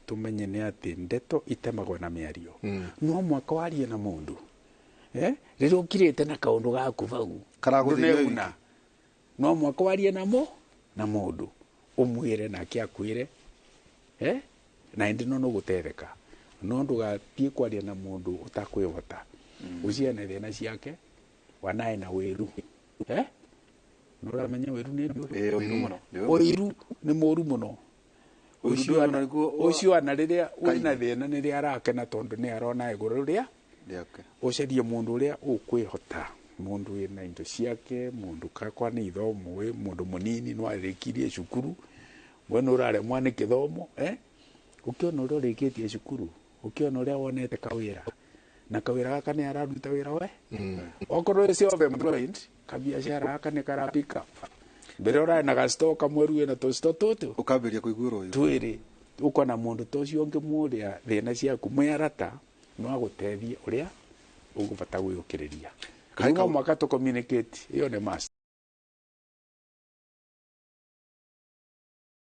tumenye nĩ atĩ ndeto itemagwo na mĩario. No mwaka warie na mũndũ rĩrĩa ũkirĩte na kaũndũ gaku vau ndũneuna, no mwaka warie na mũndũ ũmwĩre nake akwĩre na ĩndĩ no gũtetheka, no ndũgathiĩ kwaria na mũndũ ũtakwĩhota ũciane thĩna ciake wanae na wĩru. Nũramenya wĩru nĩ ũiru nĩ mũru mũno. Ũcio ana rĩrĩa wĩna thĩna nĩrĩa arakena tondũ nĩ arona igũrũ rĩa ũcarie mũndũ ũrĩa ũkwĩhota, mũndũ wĩna indo ciake, mũndũ kakwa nĩ ithomo, mũndũ mũnini no arĩkirie cukuru, we nĩ ũraremwo nĩ gĩthomo. Ũkĩona ũrĩa ũrĩkĩtie cukuru, ũkĩona ũrĩa wonete kawĩra, na kawĩra gaka nĩ araruta wĩra we, okorwo nĩ self-employed, kabiacara gaka nĩ kara pick up. Mbere ũrarĩ na gasto kamwe rĩu na tũsto tũtũ ũkambĩrĩria kũigua ũyũ twĩrĩ ũkona mũndũ tocio ũngĩmũria thĩna ciaku mwĩarata no agũteithie ũrĩa ũgũbata gwĩũkĩrĩria. No mwaka tũ communicate, ĩyo nĩ must.